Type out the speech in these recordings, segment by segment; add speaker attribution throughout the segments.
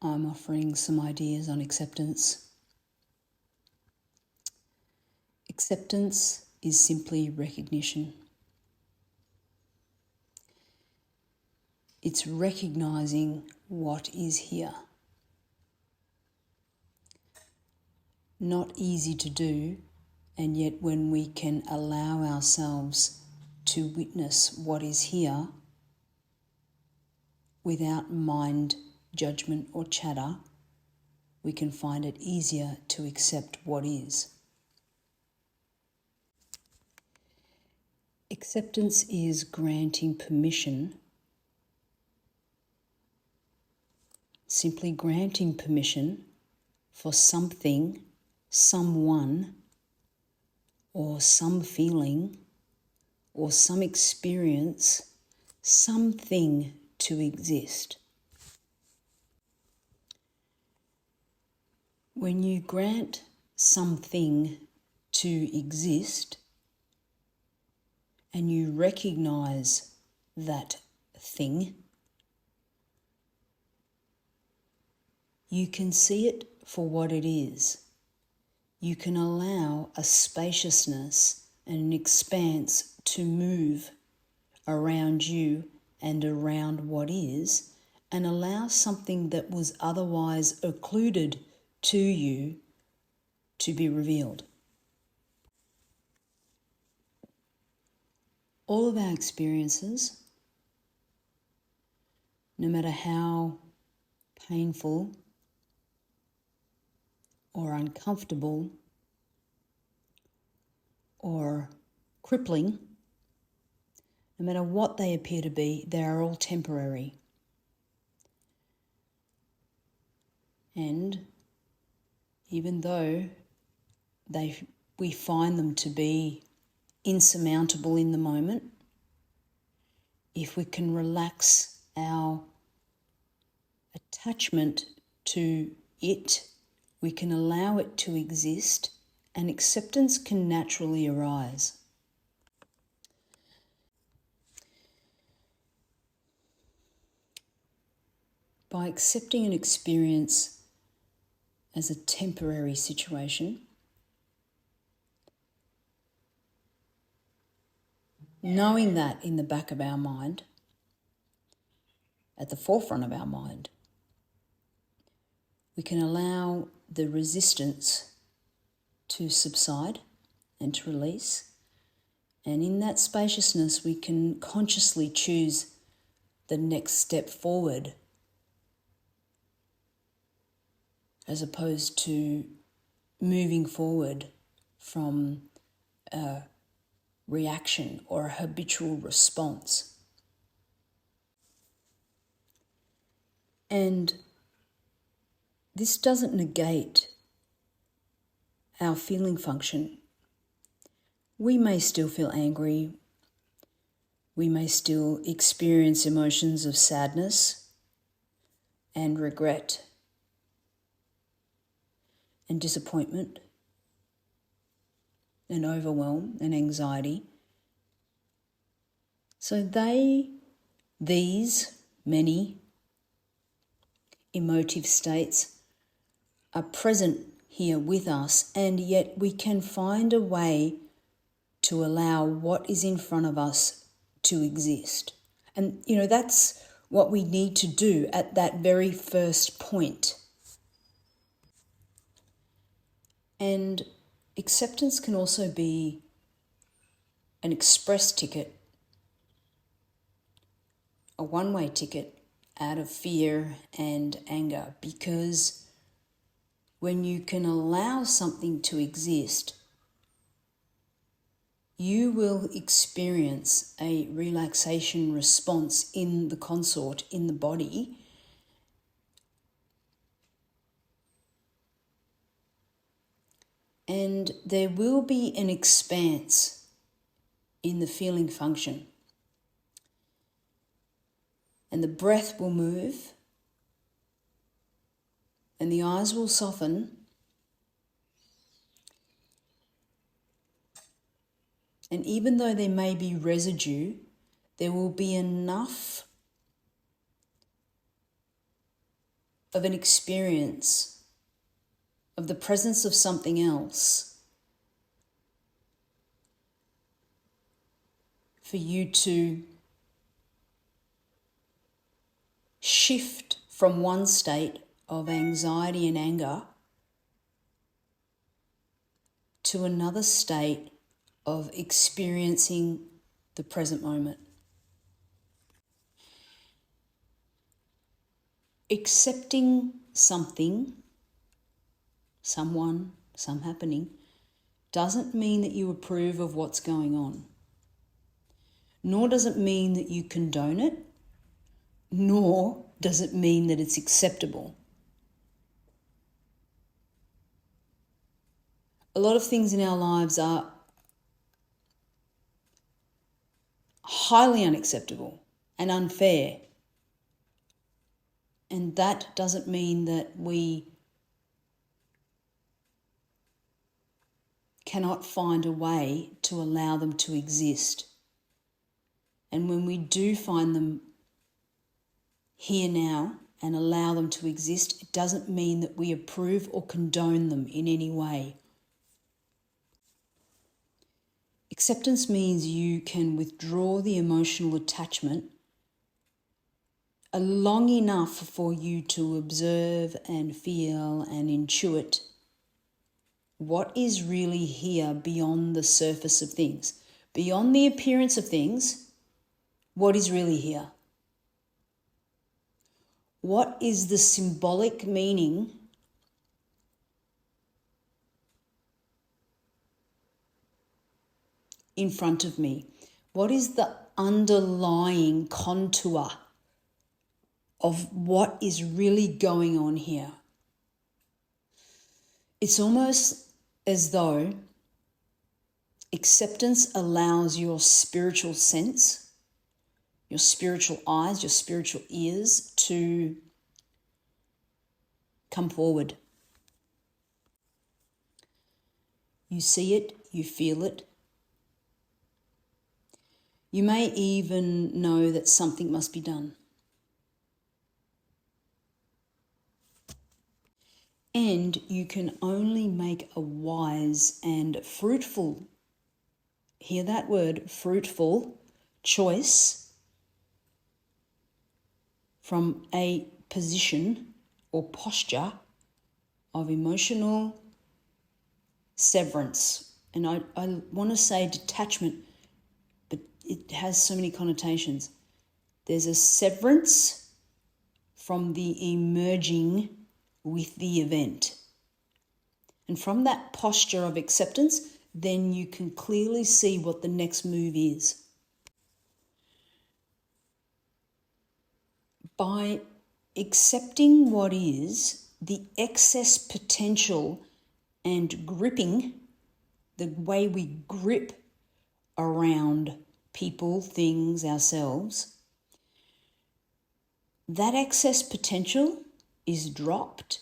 Speaker 1: I'm offering some ideas on acceptance. Acceptance is simply recognition. It's recognizing what is here. Not easy to do, and yet when we can allow ourselves to witness what is here without mind, judgment or chatter, we can find it easier to accept what is. Acceptance is granting permission, simply granting permission for something, someone, or some feeling, or some experience, something to exist. When you grant something to exist and you recognize that thing, you can see it for what it is. You can allow a spaciousness and an expanse to move around you and around what is, and allow something that was otherwise occluded to you to be revealed. All of our experiences, no matter how painful or uncomfortable or crippling, no matter what they appear to be, they are all temporary. And even though we find them to be insurmountable in the moment, if we can relax our attachment to it, we can allow it to exist, and acceptance can naturally arise. By accepting an experience as a temporary situation, knowing that in the back of our mind, at the forefront of our mind, we can allow the resistance to subside and to release. And in that spaciousness, we can consciously choose the next step forward, as opposed to moving forward from a reaction or a habitual response. And this doesn't negate our feeling function. We may still feel angry. We may still experience emotions of sadness and regret and disappointment and overwhelm and anxiety. So these many emotive states are present here with us, and yet we can find a way to allow what is in front of us to exist. And, that's what we need to do at that very first point. And acceptance can also be an express ticket, a one-way ticket out of fear and anger, because when you can allow something to exist, you will experience a relaxation response in the consort, in the body, and there will be an expanse in the feeling function. And the breath will move, and the eyes will soften, and even though there may be residue, there will be enough of an experience, of the presence of something else, for you to shift from one state of anxiety and anger to another state of experiencing the present moment. Accepting something, someone, some happening, doesn't mean that you approve of what's going on. Nor does it mean that you condone it, nor does it mean that it's acceptable. A lot of things in our lives are highly unacceptable and unfair. And that doesn't mean that we cannot find a way to allow them to exist. And when we do find them here now and allow them to exist, it doesn't mean that we approve or condone them in any way. Acceptance means you can withdraw the emotional attachment long enough for you to observe and feel and intuit what is really here beyond the surface of things. Beyond the appearance of things, what is really here? What is the symbolic meaning in front of me? What is the underlying contour of what is really going on here? It's almost as though acceptance allows your spiritual sense, your spiritual eyes, your spiritual ears to come forward. You see it, you feel it. You may even know that something must be done. And you can only make a wise and fruitful, hear that word, fruitful choice from a position or posture of emotional severance. And I want to say detachment, but it has so many connotations. There's a severance from the emerging with the event. And from that posture of acceptance, then you can clearly see what the next move is. By accepting what is, the excess potential and gripping, the way we grip around people, things, ourselves, that excess potential is dropped.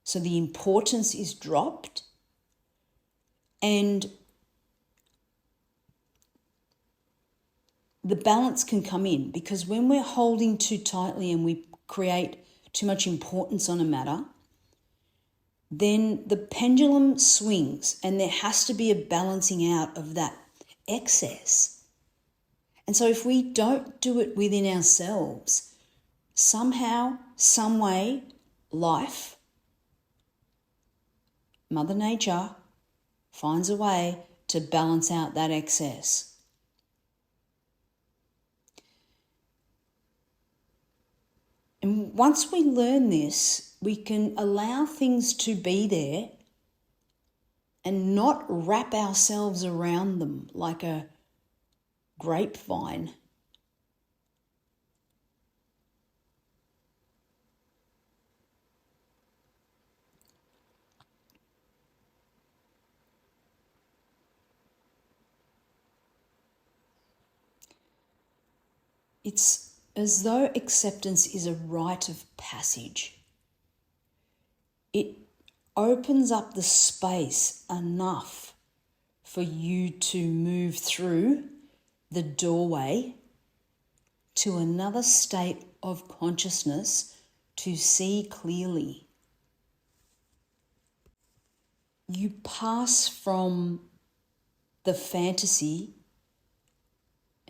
Speaker 1: So the importance is dropped. And the balance can come in, because when we're holding too tightly and we create too much importance on a matter, then the pendulum swings and there has to be a balancing out of that excess. And so if we don't do it within ourselves, somehow, some way, life, Mother Nature, finds a way to balance out that excess. And once we learn this, we can allow things to be there and not wrap ourselves around them like a grapevine. It's as though acceptance is a rite of passage. It opens up the space enough for you to move through the doorway to another state of consciousness to see clearly. You pass from the fantasy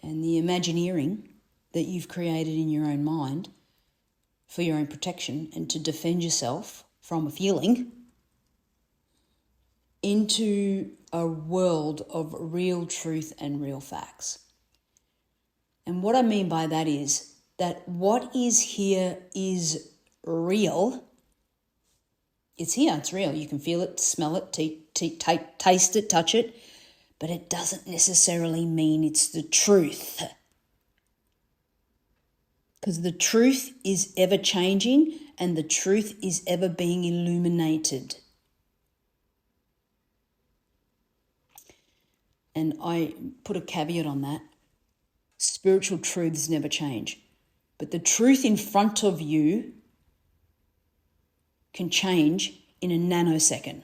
Speaker 1: and the imagineering that you've created in your own mind for your own protection and to defend yourself from a feeling into a world of real truth and real facts. And what I mean by that is that what is here is real. It's here, it's real. You can feel it, smell it, taste it, touch it, but it doesn't necessarily mean it's the truth. Because the truth is ever changing and the truth is ever being illuminated. And I put a caveat on that. Spiritual truths never change. But the truth in front of you can change in a nanosecond.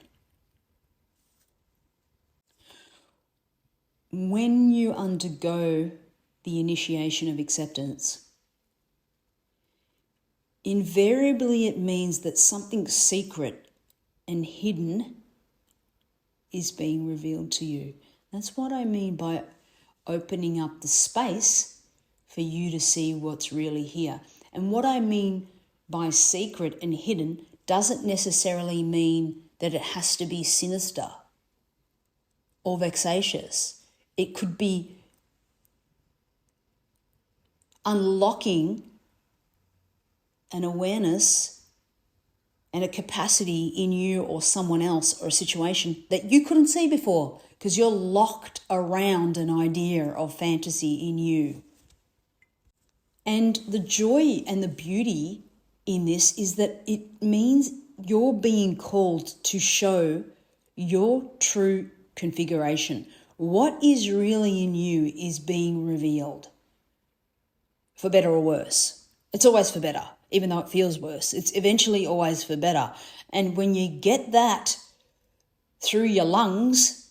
Speaker 1: When you undergo the initiation of acceptance, invariably it means that something secret and hidden is being revealed to you. That's what I mean by opening up the space for you to see what's really here. And what I mean by secret and hidden doesn't necessarily mean that it has to be sinister or vexatious. It could be unlocking an awareness and a capacity in you or someone else or a situation that you couldn't see before because you're locked around an idea of fantasy in you. And the joy and the beauty in this is that it means you're being called to show your true configuration. What is really in you is being revealed, for better or worse. It's always for better, even though it feels worse. It's eventually always for better. And when you get that through your lungs,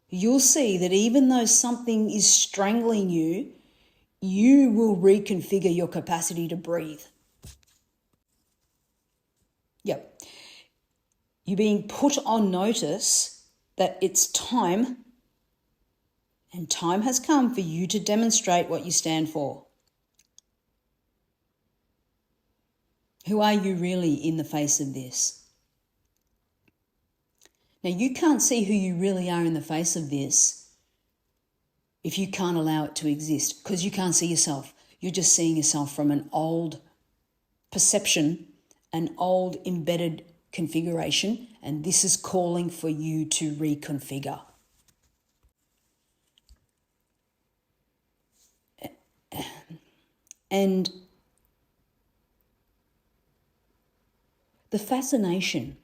Speaker 1: you'll see that even though something is strangling you, you will reconfigure your capacity to breathe. Yep. You're being put on notice that it's time, and time has come for you to demonstrate what you stand for. Who are you really in the face of this? Now, you can't see who you really are in the face of this if you can't allow it to exist, because you can't see yourself. You're just seeing yourself from an old perception, an old embedded configuration, and this is calling for you to reconfigure. And the fascination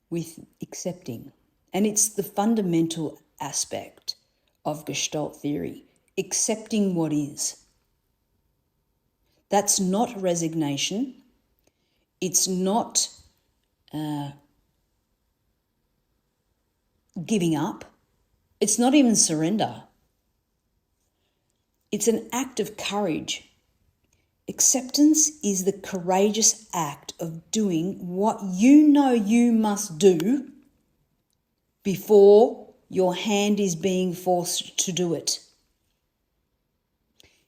Speaker 1: with accepting, and it's the fundamental aspect of Gestalt theory, accepting what is. That's not resignation. It's not giving up. It's not even surrender. It's an act of courage. Acceptance is the courageous act of doing what you know you must do before your hand is being forced to do it.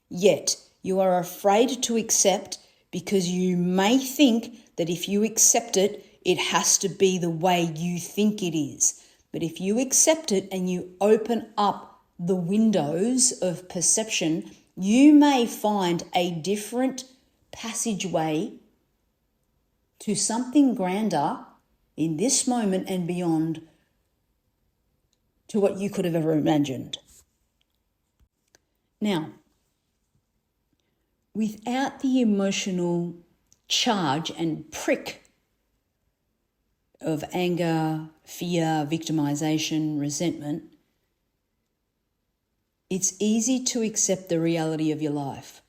Speaker 1: Yet you are afraid to accept because you may think that if you accept it, it has to be the way you think it is. But if you accept it and you open up the windows of perception, you may find a different passageway to something grander in this moment and beyond to what you could have ever imagined. Now, without the emotional charge and prick of anger, fear, victimization, resentment, it's easy to accept the reality of your life.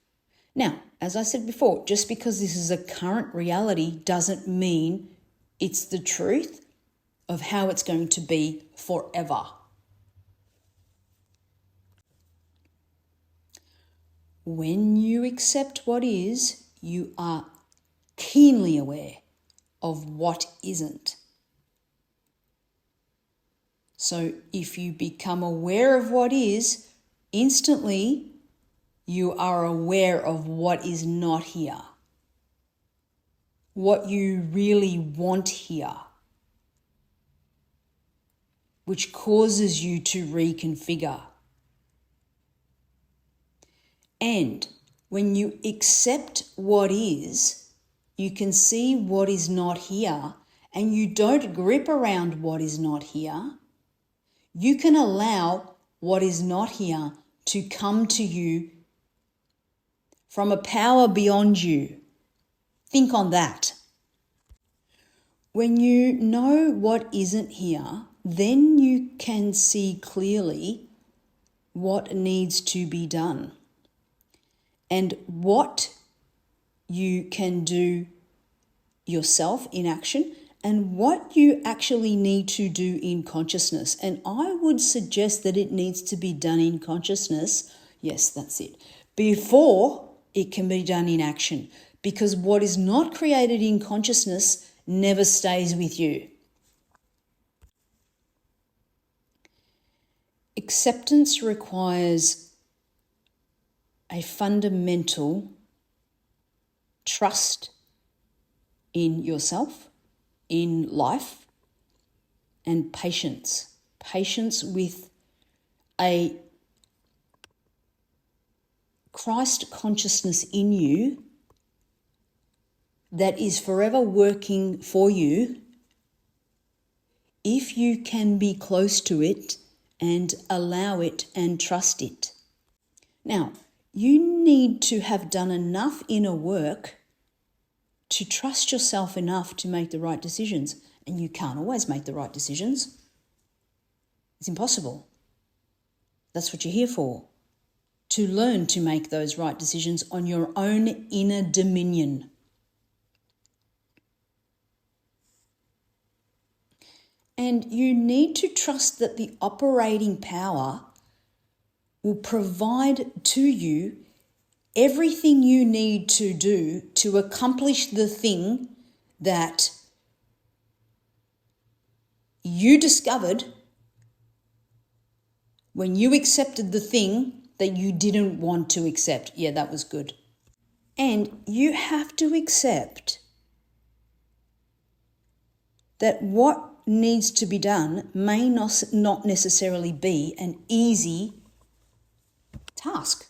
Speaker 1: Now, as I said before, just because this is a current reality doesn't mean it's the truth of how it's going to be forever. When you accept what is, you are keenly aware of what isn't. So if you become aware of what is, instantly you are aware of what is not here, what you really want here, which causes you to reconfigure. And when you accept what is, you can see what is not here, and you don't grip around what is not here. You can allow what is not here to come to you from a power beyond you. Think on that. When you know what isn't here, then you can see clearly what needs to be done and what you can do yourself in action and what you actually need to do in consciousness. And I would suggest that it needs to be done in consciousness. Yes, that's it. Before it can be done in action. Because what is not created in consciousness never stays with you. Acceptance requires a fundamental trust in yourself, in life, and patience. Patience with a Christ consciousness in you that is forever working for you if you can be close to it and allow it and trust it. Now, you need to have done enough inner work to trust yourself enough to make the right decisions. And you can't always make the right decisions. It's impossible. That's what you're here for. To learn to make those right decisions on your own inner dominion. And you need to trust that the operating power will provide to you everything you need to do to accomplish the thing that you discovered when you accepted the thing that you didn't want to accept. Yeah, that was good. And you have to accept that what needs to be done may not necessarily be an easy task.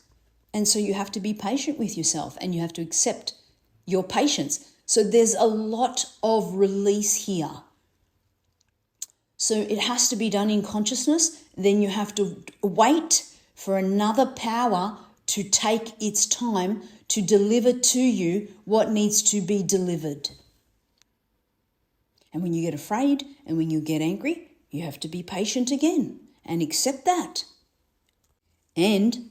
Speaker 1: And so you have to be patient with yourself and you have to accept your patience. So there's a lot of release here. So it has to be done in consciousness. Then you have to wait for another power to take its time to deliver to you what needs to be delivered. And when you get afraid and when you get angry, you have to be patient again and accept that. And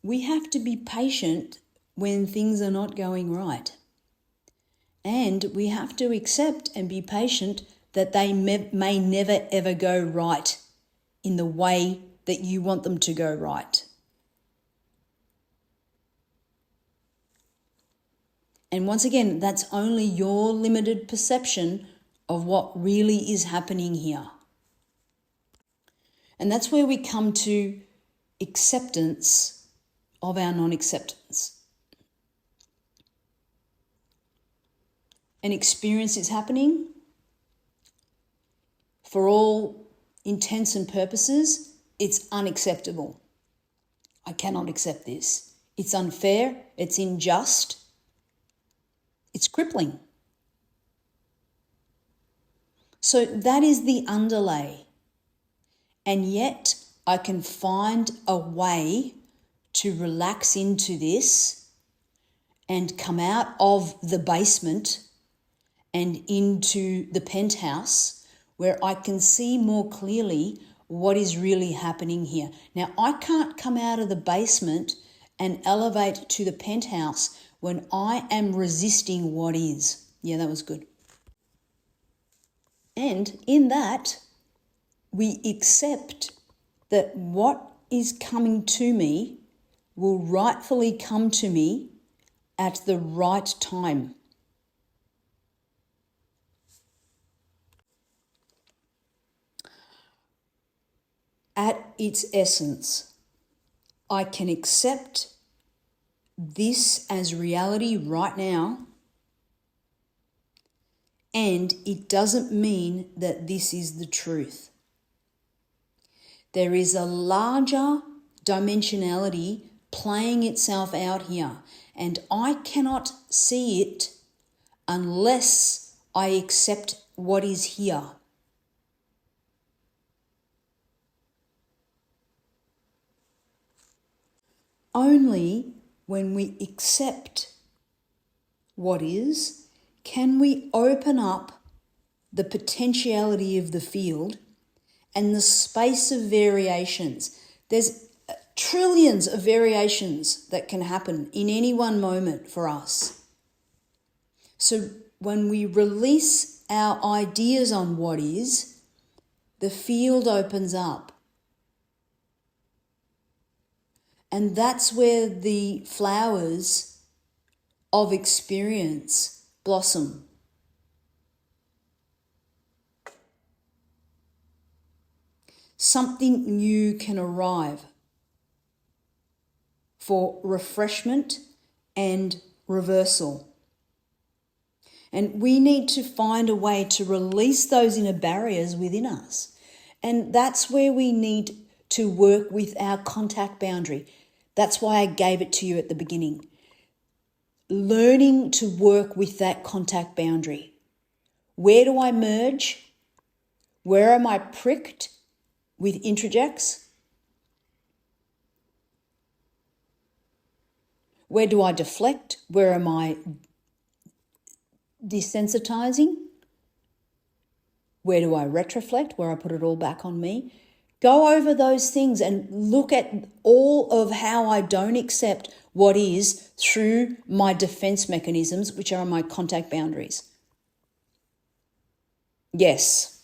Speaker 1: we have to be patient when things are not going right. And we have to accept and be patient that they may never ever go right in the way that you want them to go right. And once again, that's only your limited perception of what really is happening here. And that's where we come to acceptance of our non-acceptance. An experience is happening. For all intents and purposes, it's unacceptable. I cannot accept this. It's unfair, it's unjust, it's crippling. So that is the underlay. And yet I can find a way to relax into this and come out of the basement and into the penthouse where I can see more clearly what is really happening here. Now, I can't come out of the basement and elevate to the penthouse when I am resisting what is. Yeah, that was good. And in that, we accept that what is coming to me will rightfully come to me at the right time. At its essence, I can accept this as reality right now, and it doesn't mean that this is the truth. There is a larger dimensionality playing itself out here, and I cannot see it unless I accept what is here. Only when we accept what is can we open up the potentiality of the field and the space of variations. There's trillions of variations that can happen in any one moment for us. So when we release our ideas on what is, the field opens up. And that's where the flowers of experience blossom. Something new can arrive for refreshment and reversal. And we need to find a way to release those inner barriers within us. And that's where we need to work with our contact boundary. That's why I gave it to you at the beginning. Learning to work with that contact boundary. Where do I merge? Where am I pricked with introjects? Where do I deflect? Where am I desensitizing? Where do I retroflect? Where I put it all back on me? Go over those things and look at all of how I don't accept what is through my defense mechanisms, which are my contact boundaries. Yes,